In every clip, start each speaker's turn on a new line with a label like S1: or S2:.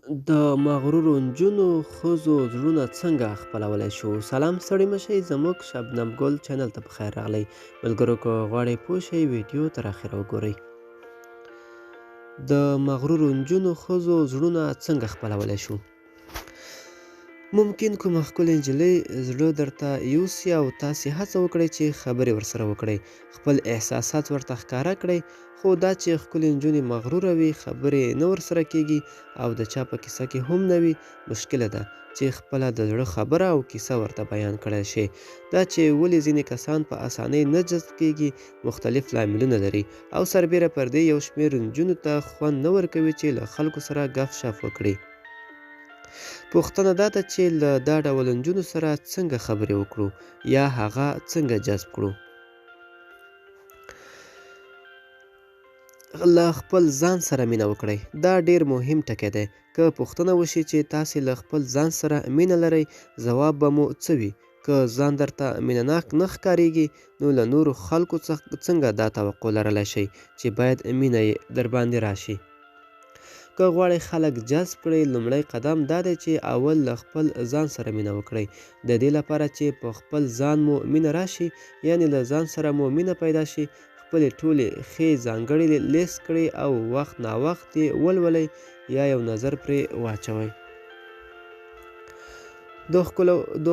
S1: د مغرورو نجونو ښځو زړونه څنګه خپلولی شو؟ سلام ستړي مه شئ، زموږ شبنم ګل چینل ته پخیر راغلی. ملګرو که غواړئ پوه شئ ویډیو تر اخره وګورئ. د مغرورو نجونو ښځو زړونه څنګه خپلولی شو؟ ممکن کومه ښکلې نجلۍ زړه درته یوسي او تاسې هڅه وکړئ چې خبرې ورسره وکړئ، خپل احساسات ورته ښکاره کړئ، خو دا چې ښکلې نجونې مغروره وي، خبرې نه ورسره کیږي او د چا په کیسه کې هم نه وي، مشکله ده چې خپله د زړه خبره او کیسه ورته بیان کړی شي. دا چې ولې ځینې کسان په اسانۍ نه جذب کیږي مختلف لاملونه لري او سربیره پر دې یو شمېر نجونو ته خوند نه ورکوي چې له خلکو سره ګپ شپ وکړي. پوښتنه دا ده چې له دا ډول نجونو سره څنګه خبرې وکړو یا هغه څنګه جذب کړو. له خپل ځان سره مینه وکړئ، دا ډیر مهم ټکی دی. که پوښتنه وشي چې تاسې له خپل ځان سره مینه لرئ، ځواب به مو څه وي؟ که ځان درته مینه ناک نه ښکاریږي، نو له نورو خلکو څنګه دا توقع لرلی شئ چې باید مینه یې درباندې راشي؟ که غواړئ خلک جذب کړئ، لومړی قدم دا دی چې اول له خپل ځان سره مینه وکړئ. د دې لپاره چې په خپل ځان مو مینه راشي، یعنی له ځان سره مو مینه پیدا شي، خپلې ټولې ښې ځانګړې لیست کړئ او وخت ناوخت یې ولولئ یا یو نظر پرې واچوئ. د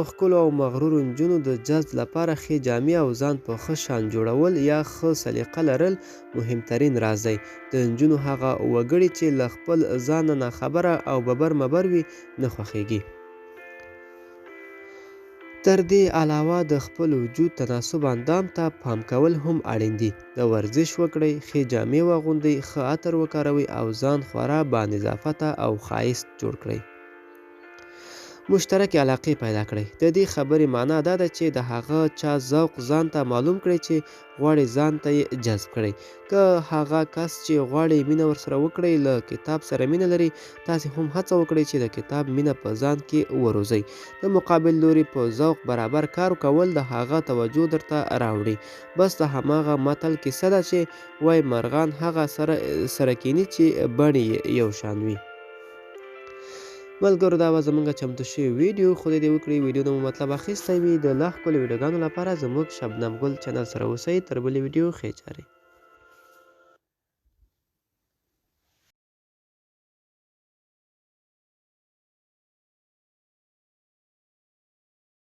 S1: ښکلو او مغرورو نجونو د جذب لپاره ښې جامې او ځان په ښه شان جوړول یا ښه سلیقه لرل مهمترین راز دی. د نجونو هغه وګړي چې له خپل ځان نه ناخبره او ببر مبر وي نه خوښیږي. تر دې علاوه د خپل وجود تناسب اندام ته پام کول هم اړین دي. د ورزش وکړئ، ښې جامې واغوندئ، ښه عطر وکاروئ او ځان خورا با نظافته او ښایست جوړ کړئ. مشترکې علاقې پیدا کړئ. د دې خبرې معنا دا ده چې د هغه چا ذوق ځان ته معلوم کړئ چې غواړئ ځان ته یې جذب کړئ. که هغه کس چې غواړئ مینه ورسره وکړئ له کتاب سره مینه لري، تاسې هم هڅه وکړئ چې د کتاب مینه په ځان کې وروزئ. د مقابل لوري په ذوق برابر کار کول د هغه توجه درته راوړي. بس د هماغه متل کیسه ده چې وایي مرغان هغه سره کیني چې بڼې یې یو شان وي. ملګرو، دا وه زموږ چمتو شوې ویډیو. خدای دې وکړي ویډیو نه مو مطلب اخیستی وي. د لا ښکلو ویډیوګانو لپاره زموږ شبنم ګل چینل سره اوسئ. تر بلې ویډیو ښې چارې.